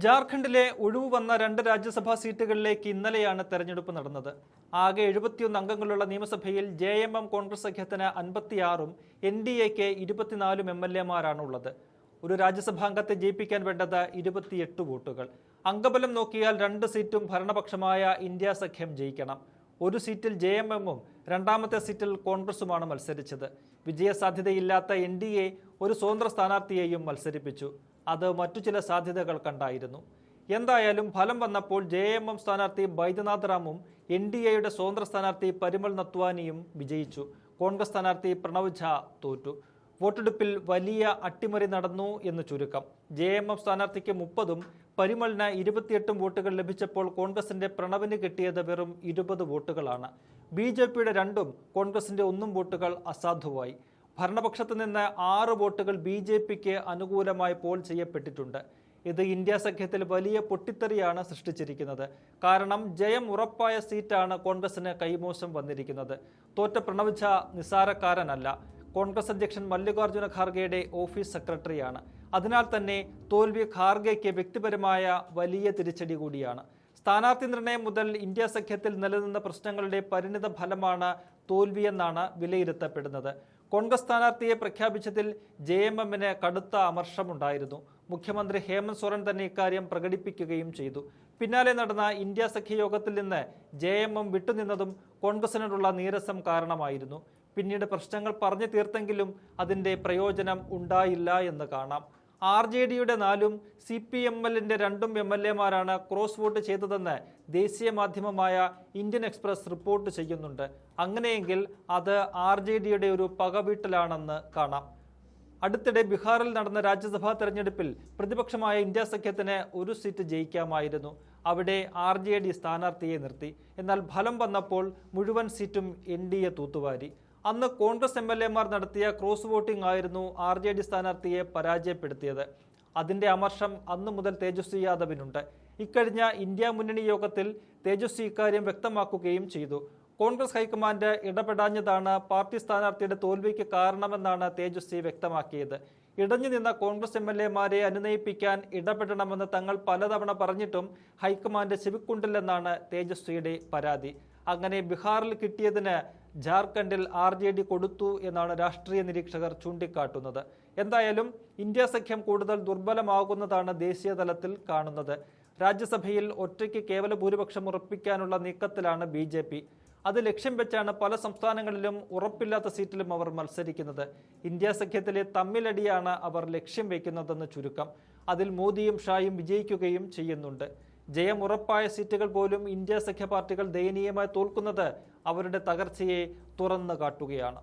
ജാർഖണ്ഡിലെ ഒഴിവ് വന്ന 2 രാജ്യസഭാ സീറ്റുകളിലേക്ക് ഇന്നലെയാണ് തെരഞ്ഞെടുപ്പ് നടന്നത്. ആകെ 71 അംഗങ്ങളുള്ള നിയമസഭയിൽ JMM കോൺഗ്രസ് സഖ്യത്തിന് 56ഉം NDAക്ക് 24 MLAമാരാണ് ഉള്ളത്. ഒരു രാജ്യസഭാംഗത്തെ ജയിപ്പിക്കാൻ വേണ്ടത് 28 വോട്ടുകൾ. അംഗബലം നോക്കിയാൽ 2 സീറ്റും ഭരണപക്ഷമായ ഇന്ത്യ സഖ്യം ജയിക്കണം. ഒരു സീറ്റിൽ JMMഉം രണ്ടാമത്തെ സീറ്റിൽ കോൺഗ്രസുമാണ് മത്സരിച്ചത്. വിജയസാധ്യതയില്ലാത്ത NDA ഒരു സ്വതന്ത്ര സ്ഥാനാർത്ഥിയെയും മത്സരിപ്പിച്ചു. അത് മറ്റു ചില സാധ്യതകൾ കണ്ടായിരുന്നു. എന്തായാലും ഫലം വന്നപ്പോൾ JMM സ്ഥാനാർത്ഥി ബൈദ്യനാഥ് റാമും NDAയുടെ സ്വതന്ത്ര സ്ഥാനാർത്ഥി പരിമൾ നത്വാനിയും വിജയിച്ചു. കോൺഗ്രസ് സ്ഥാനാർത്ഥി പ്രണവ് ഝാ തോറ്റു. വോട്ടെടുപ്പിൽ വലിയ അട്ടിമറി നടന്നു എന്ന് ചുരുക്കം. JMM സ്ഥാനാർത്ഥിക്ക് 30ഉം പരിമളിന് 28ഉം വോട്ടുകൾ ലഭിച്ചപ്പോൾ കോൺഗ്രസിന്റെ പ്രണവിന് കിട്ടിയത് വെറും 20 വോട്ടുകളാണ്. BJPയുടെ 2ഉം കോൺഗ്രസിന്റെ 1 വോട്ടുകൾ അസാധുവായി. ഭരണപക്ഷത്ത് നിന്ന് 6 വോട്ടുകൾ BJPക്ക് അനുകൂലമായി പോൾ ചെയ്യപ്പെട്ടിട്ടുണ്ട്. ഇത് ഇന്ത്യ സഖ്യത്തിൽ വലിയ പൊട്ടിത്തെറിയാണ് സൃഷ്ടിച്ചിരിക്കുന്നത്. കാരണം ജയം ഉറപ്പായ സീറ്റാണ് കോൺഗ്രസിന് കൈമോശം വന്നിരിക്കുന്നത്. തോറ്റ പ്രണവ് ഝാ നിസ്സാരക്കാരനല്ല. കോൺഗ്രസ് അധ്യക്ഷൻ മല്ലികാർജുന ഖാർഗെയുടെ ഓഫീസ് സെക്രട്ടറിയാണ്. അതിനാൽ തന്നെ തോൽവി ഖാർഗെയ്ക്ക് വ്യക്തിപരമായ വലിയ തിരിച്ചടി കൂടിയാണ്. സ്ഥാനാർത്ഥി നിർണയം മുതൽ ഇന്ത്യ സഖ്യത്തിൽ നിലനിന്ന പ്രശ്നങ്ങളുടെ പരിണിത ഫലമാണ് തോൽവിയെന്നാണ് വിലയിരുത്തപ്പെടുന്നത്. കോൺഗ്രസ് സ്ഥാനാർത്ഥിയെ പ്രഖ്യാപിച്ചതിൽ JMMന് കടുത്ത അമർഷമുണ്ടായിരുന്നു. മുഖ്യമന്ത്രി ഹേമന്ത് സോറൻ തന്നെ ഇക്കാര്യം പ്രകടിപ്പിക്കുകയും ചെയ്തു. പിന്നാലെ നടന്ന ഇന്ത്യ സഖ്യയോഗത്തിൽ നിന്ന് JMM വിട്ടുനിന്നതും കോൺഗ്രസിനോടുള്ള നീരസം കാരണമായിരുന്നു. പിന്നീട് പ്രശ്നങ്ങൾ പറഞ്ഞു തീർത്തെങ്കിലും അതിൻ്റെ പ്രയോജനം ഉണ്ടായില്ല എന്ന് കാണാം. RJDയുടെ 4ഉം CPMLന്റെ 2ഉം MLAമാരാണ് ക്രോസ് വോട്ട് ചെയ്തതെന്ന് ദേശീയ മാധ്യമമായ ഇന്ത്യൻ എക്സ്പ്രസ് റിപ്പോർട്ട് ചെയ്യുന്നുണ്ട്. അങ്ങനെയെങ്കിൽ അത് RJDയുടെ ഒരു പകവീട്ടലാണെന്ന് കാണാം. അടുത്തിടെ ബീഹാറിൽ നടന്ന രാജ്യസഭാ തെരഞ്ഞെടുപ്പിൽ പ്രതിപക്ഷമായ ഇന്ത്യ സഖ്യത്തിന് ഒരു സീറ്റ് ജയിക്കാമായിരുന്നു. അവിടെ RJD സ്ഥാനാർത്ഥിയെ നിർത്തി. എന്നാൽ ഫലം വന്നപ്പോൾ മുഴുവൻ സീറ്റും NDA തൂത്തുവാരി. അന്ന് കോൺഗ്രസ് MLAമാർ നടത്തിയ ക്രോസ് വോട്ടിംഗ് ആയിരുന്നു RJD സ്ഥാനാർത്ഥിയെ പരാജയപ്പെടുത്തിയത്. അതിന്റെ അമർഷം അന്നു മുതൽ തേജസ്വി യാദവിനുണ്ട്. ഇക്കഴിഞ്ഞ ഇന്ത്യ മുന്നണി യോഗത്തിൽ തേജസ്വി ഇക്കാര്യം വ്യക്തമാക്കുകയും ചെയ്തു. കോൺഗ്രസ് ഹൈക്കമാൻഡ് ഇടപെടാഞ്ഞതാണ് പാർട്ടി സ്ഥാനാർത്ഥിയുടെ തോൽവിക്ക് കാരണമെന്നാണ് തേജസ്വി വ്യക്തമാക്കിയത്. ഇടഞ്ഞു നിന്ന കോൺഗ്രസ് MLAമാരെ അനുനയിപ്പിക്കാൻ ഇടപെടണമെന്ന് തങ്ങൾ പലതവണ പറഞ്ഞിട്ടും ഹൈക്കമാൻഡ് ചെവിക്കൊണ്ടില്ലെന്നാണ് തേജസ്വിയുടെ പരാതി. അങ്ങനെ ബീഹാറിൽ കിട്ടിയതിന് ജാർഖണ്ഡിൽ RJD കൊടുത്തു എന്നാണ് രാഷ്ട്രീയ നിരീക്ഷകർ ചൂണ്ടിക്കാട്ടുന്നത്. എന്തായാലും ഇന്ത്യ സഖ്യം കൂടുതൽ ദുർബലമാകുന്നതാണ് ദേശീയ തലത്തിൽ കാണുന്നത്. രാജ്യസഭയിൽ ഒറ്റയ്ക്ക് കേവല ഭൂരിപക്ഷം ഉറപ്പിക്കാനുള്ള നീക്കത്തിലാണ് BJP. അത് ലക്ഷ്യം വെച്ചാണ് പല സംസ്ഥാനങ്ങളിലും ഉറപ്പില്ലാത്ത സീറ്റിലും അവർ മത്സരിക്കുന്നത്. ഇന്ത്യ സഖ്യത്തിലെ തമ്മിലടിയാണ് അവർ ലക്ഷ്യം വയ്ക്കുന്നതെന്ന് ചുരുക്കം. അതിൽ മോദിയും ഷായും വിജയിക്കുകയും ചെയ്യുന്നുണ്ട്. ജയം ഉറപ്പായ സീറ്റുകൾ പോലും ഇന്ത്യ സഖ്യ പാർട്ടികൾ ദയനീയമായി തോൽക്കുന്നത് അവരുടെ തകർച്ചയെ തുറന്നു കാട്ടുകയാണ്.